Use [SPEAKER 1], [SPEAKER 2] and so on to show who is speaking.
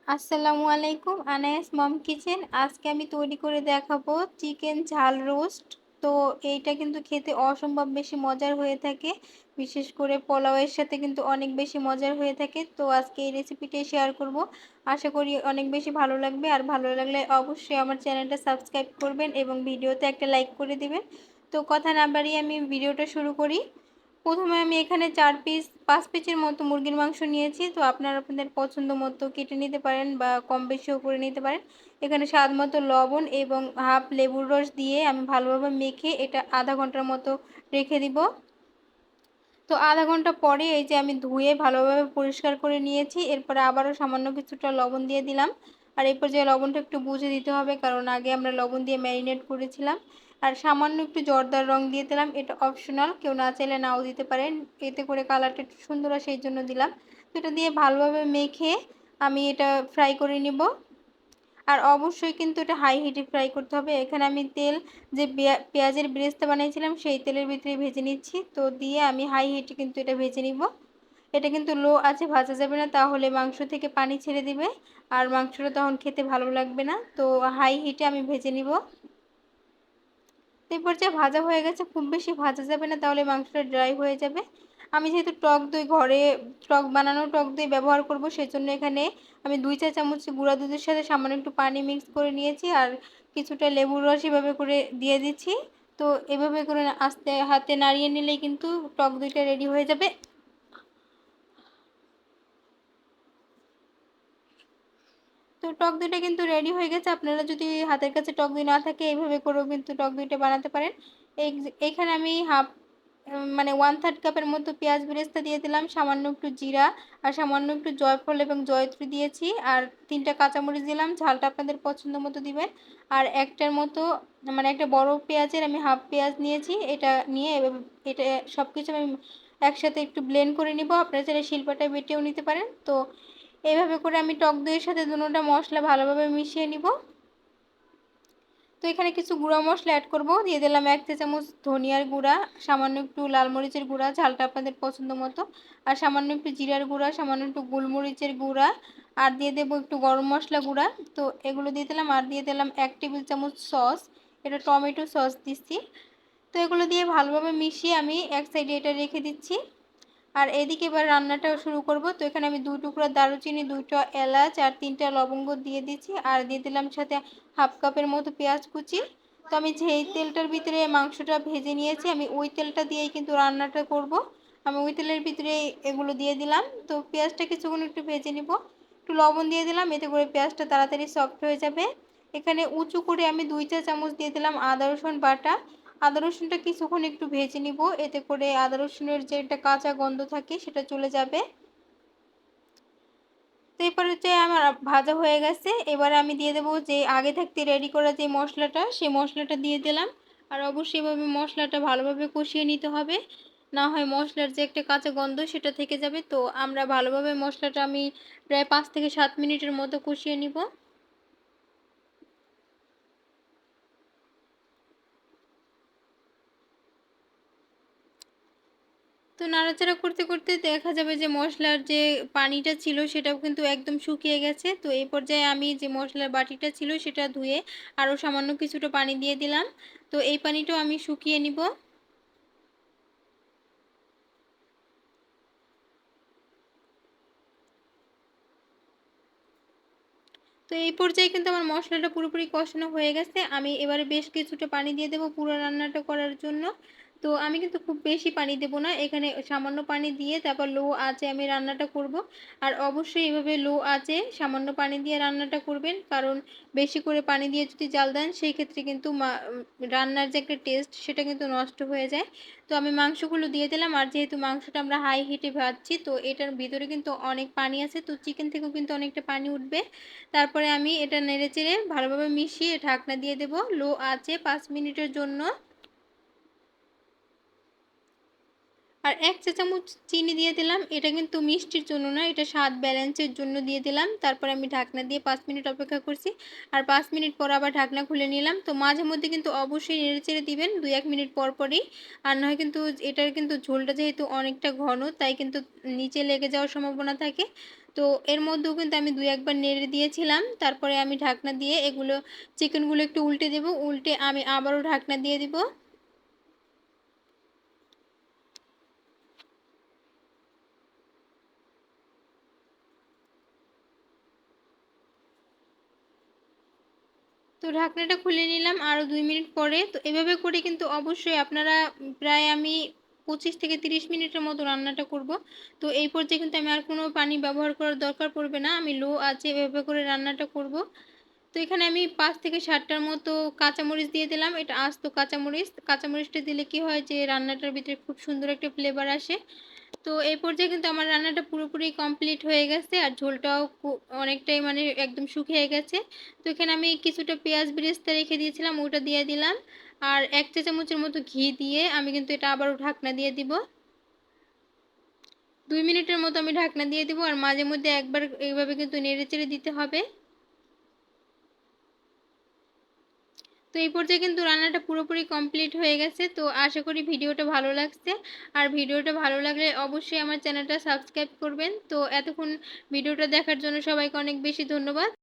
[SPEAKER 1] আসসালামু আলাইকুম, আনায়াস মম কিচেন। আজকে আমি তৈরি করে দেখাবো চিকেন ঝাল রোস্ট। তো এইটা কিন্তু খেতে অসম্ভব বেশি মজার হয়ে থাকে, বিশেষ করে পোলাওয়ের সাথে কিন্তু অনেক বেশি মজার হয়ে থাকে। তো আজকে এই রেসিপিটাই শেয়ার করব, আশা করি অনেক বেশি ভালো লাগবে। আর ভালো লাগলে অবশ্যই আমার চ্যানেলটা সাবস্ক্রাইব করবেন এবং ভিডিওতে একটা লাইক করে দিবেন। তো কথা না বাড়িয়ে আমি ভিডিওটা শুরু করি। প্রথমে আমি এখানে 5 পিসের মতো মুরগির মাংস নিয়েছি। তো আপনারা আপনাদের পছন্দ মতো কেটে নিতে পারেন বা কম বেশিও করে নিতে পারেন। এখানে স্বাদ মতো লবণ এবং হাফ লেবুর রস দিয়ে আমি ভালোভাবে মেখে এটা আধা ঘন্টার মতো রেখে দিব। তো আধা ঘন্টা পরে এই যে আমি ধুয়ে ভালোভাবে পরিষ্কার করে নিয়েছি। এরপরে আবারও সামান্য কিছুটা লবণ দিয়ে দিলাম। আর এই পর্যায়ে লবণটা একটু বুঝে দিতে হবে, কারণ আগে আমরা লবণ দিয়ে ম্যারিনেট করেছিলাম। আর সামান্য একটু জর্দার রং দিয়ে দিলাম, এটা অপশনাল, কেউ না চাইলে নাও দিতে পারেন, এতে করে কালারটা একটু সুন্দর হয় সেই জন্য দিলাম। তো এটা দিয়ে ভালোভাবে মেখে আমি এটা ফ্রাই করে নিব। আর অবশ্যই কিন্তু এটা হাই হিটে ফ্রাই করতে হবে। এখানে আমি তেল যে পেঁয়াজের ব্রেস্তা বানিয়েছিলাম সেই তেলের ভিতরে ভেজে নিচ্ছি। তো দিয়ে আমি হাই হিটে কিন্তু এটা ভেজে নিব। এটা কিন্তু লো আছে ভাজা যাবে না, তাহলে মাংস থেকে পানি ছেড়ে দিবে আর মাংসটা তখন খেতে ভালো লাগবে না। তো হাই হিটে আমি ভেজে নিব। এই পর্যায়ে ভাজা হয়ে গেছে, খুব বেশি ভাজা যাবে না, তাহলে মাংসটা ড্রাই হয়ে যাবে। আমি যেহেতু টক দই ঘরে বানানো টক দই ব্যবহার করব, সেজন্য এখানে আমি 2 চা চামচ গুঁড়া দুধের সাথে সামান্য একটু পানি মিক্স করে নিয়েছি আর কিছুটা লেবুর রস এভাবে করে দিয়ে দিচ্ছি। তো এভাবে করে আস্তে হাতে নাড়িয়ে নিলেই কিন্তু টক দইটা রেডি হয়ে যাবে। তো টক দইটা কিন্তু রেডি হয়ে গেছে। আপনারা যদি হাতের কাছে টক দই না থাকে এইভাবে করেও কিন্তু টক দইটা বানাতে পারেন। এইখানে আমি মানে 1/3 কাপের মতো পেঁয়াজ বেরেস্তা দিয়ে দিলাম, সামান্য একটু জিরা আর সামান্য একটু জয়ফল এবং জয়ত্রী দিয়েছি। আর 3টা কাঁচামরিচ দিলাম, ঝালটা আপনাদের পছন্দ মতো দিবেন। আর একটার মতো মানে একটা বড় পেঁয়াজের আমি হাফ পেঁয়াজ নিয়েছি, এটা নিয়ে এটা সব কিছু আমি একসাথে একটু ব্লেন্ড করে নিব। আপনারা চাইলে শিলপাটায় বেটেও নিতে পারেন। তো এইভাবে করে আমি টক দইয়ের সাথে দুটোটা মশলা ভালোভাবে মিশিয়ে নিব। তো এখানে কিছু গুঁড়া মশলা অ্যাড করব, দিয়ে দিলাম 1 চা চামচ ধনিয়ার গুঁড়া, সামান্য একটু লাল মরিচের গুঁড়া, ঝালটা আপনাদের পছন্দ মতো, আর সামান্য একটু জিরার গুঁড়া, সামান্য একটু গোলমরিচের গুঁড়া, আর দিয়ে দেবো একটু গরম মশলা গুঁড়া। তো এগুলো দিয়ে দিলাম, আর দিয়ে দিলাম 1 টেবিল চামচ সস, এটা টমেটো সস দিচ্ছি। তো এগুলো দিয়ে ভালোভাবে মিশিয়ে আমি এক সাইডে এটা রেখে দিচ্ছি। আর এদিকে এবার রান্নাটা শুরু করব। তো এখানে আমি 2 টুকরা দারুচিনি, 2টা এলাচ আর 3টা লবঙ্গ দিয়ে দিচ্ছি, আর দিয়ে দিলাম সাথে হাফ কাপের মতো পেঁয়াজ কুচি। তো আমি যেই তেলটার ভিতরে মাংসটা ভেজে নিয়েছি, আমি ওই তেলটা দিয়েই কিন্তু রান্নাটা করব। আমি ওই তেলের ভিতরে এগুলো দিয়ে দিলাম। তো পেঁয়াজটা কিছুক্ষণ একটু ভেজে নিব, একটু লবণ দিয়ে দিলাম, এতে করে পেঁয়াজটা তাড়াতাড়ি সফট হয়ে যাবে। এখানে উঁচু করে আমি 2 চা চামচ দিয়ে দিলাম আদা রসুন বাটা। আদা রসুনটা কিছুক্ষণ একটু ভেজে নিব, এতে করে আদা রসুনের যে একটা কাঁচা গন্ধ থাকে সেটা চলে যাবে। তো এরপর হচ্ছে আমার ভাজা হয়ে গেছে। এবারে আমি দিয়ে দেবো যে আগে থাকতে রেডি করা যে মশলাটা, সেই মশলাটা দিয়ে দিলাম। আর অবশ্যই এভাবে মশলাটা ভালোভাবে কষিয়ে নিতে হবে, না হয় মশলার যে একটা কাঁচা গন্ধ সেটা থেকে যাবে। তো আমরা ভালোভাবে মশলাটা আমি প্রায় 5 থেকে 7 মিনিটের মতো কষিয়ে নিব। তো নাড়াচাড়া করতে করতে দেখা যাবে যে মশলার যে পানিটা ছিল সেটাও কিন্তু একদম শুকিয়ে গেছে। তো এই পর্যায়ে আমি যে মশলার বাটিটা ছিল সেটা ধুয়ে আরও সামান্য কিছুটা পানি দিয়ে দিলাম। তো এই পানিটাও আমি শুকিয়ে নিব। তো এই পর্যায়ে কিন্তু আমার মশলাটা পুরোপুরি কষানো হয়ে গেছে। আমি এবারে বেশ কিছুটা পানি দিয়ে দেবো পুরো রান্নাটা করার জন্য। তো আমি কিন্তু খুব বেশি পানি দেব না, এখানে সামান্য পানি দিয়ে তারপর লো আঁচে আমি রান্নাটা করব। আর অবশ্যই এভাবে লো আঁচে সামান্য পানি দিয়ে রান্নাটা করবেন, কারণ বেশি করে পানি দিয়ে যদি জাল দেন সেই ক্ষেত্রে কিন্তু রান্নার যে একটা টেস্ট সেটা কিন্তু নষ্ট হয়ে যায়। তো আমি মাংসগুলো দিয়ে দিলাম, আর যেহেতু মাংসটা আমরা হাই হিটে ভাজছি তো এটার ভিতরে কিন্তু অনেক পানি আছে, তো চিকেন থেকেও কিন্তু অনেকটা পানি উঠবে। তারপরে আমি এটা নেড়েচেড়ে ভালোভাবে মিশিয়ে ঢাকনা দিয়ে দেব লো আঁচে 5 মিনিটের জন্য। আর 1 চা চামচ চিনি দিয়ে দিলাম, এটা কিন্তু মিষ্টির জন্য না, এটা স্বাদ ব্যালেন্সের জন্য দিয়ে দিলাম। তারপর আমি ঢাকনা দিয়ে 5 মিনিট অপেক্ষা করছি। আর 5 মিনিট পর আবার ঢাকনা খুলে নিলাম। তো মাঝে মধ্যে কিন্তু অবশ্যই নেড়েচেড়ে দিবেন 2-1 মিনিট পর পরই, আর নয় কিন্তু এটার কিন্তু ঝোলটা যেহেতু অনেকটা ঘন তাই কিন্তু নিচে লেগে যাওয়ার সম্ভাবনা থাকে। তো এর মধ্যেও কিন্তু আমি ২-১ বার নেড়ে দিয়েছিলাম। তারপরে আমি ঢাকনা দিয়ে এগুলো চিকেনগুলো একটু উল্টে দেব। উল্টে আমি আবারও ঢাকনা দিয়ে দিব। তো ঢাকনাটা খুলে নিলাম আরও ২ মিনিট পরে। তো এভাবে করে কিন্তু অবশ্যই আপনারা প্রায় আমি ২৫ থেকে ৩০ মিনিটের মতো রান্নাটা করব। তো এই পর্যায়ে কিন্তু আমি আর কোনো পানি ব্যবহার করার দরকার পড়বে না। আমি লো আঁচে এভাবে করে রান্নাটা করব। তো এখানে আমি ৫ থেকে ৭ টার মতো কাঁচামরিচ দিয়ে দিলাম। এটা আস্ত কাঁচামরিচ। কাঁচামরিচটা দিলে কি হয় যে রান্নাটার ভিতরে খুব সুন্দর একটা ফ্লেভার আসে। তো এই পর্যায়ে কিন্তু আমার রান্নাটা পুরোপুরি কমপ্লিট হয়ে গেছে আর ঝোলটাও অনেকটাই মানে একদম শুকিয়ে গেছে। তো এখানে আমি কিছুটা পেঁয়াজ বেরেস্তা রেখে দিয়েছিলাম, ওটা দিয়ে দিলাম। আর ১ চা চামচের মতো ঘি দিয়ে আমি কিন্তু এটা আবারও ঢাকনা দিয়ে দিব। ২ মিনিটের মতো আমি ঢাকনা দিয়ে দিব আর মাঝে মধ্যে একবার এইভাবে কিন্তু নেড়েচেড়ে দিতে হবে। তো এই পর্যায়ে কিন্তু রান্নাটা পুরোপুরি কমপ্লিট হয়ে গেছে। তো আশা করি ভিডিওটা ভালো লাগছে। আর ভিডিওটা ভালো লাগলে অবশ্যই আমার চ্যানেলটা সাবস্ক্রাইব করবেন। তো এতক্ষণ ভিডিওটা দেখার জন্য সবাইকে অনেক বেশি ধন্যবাদ।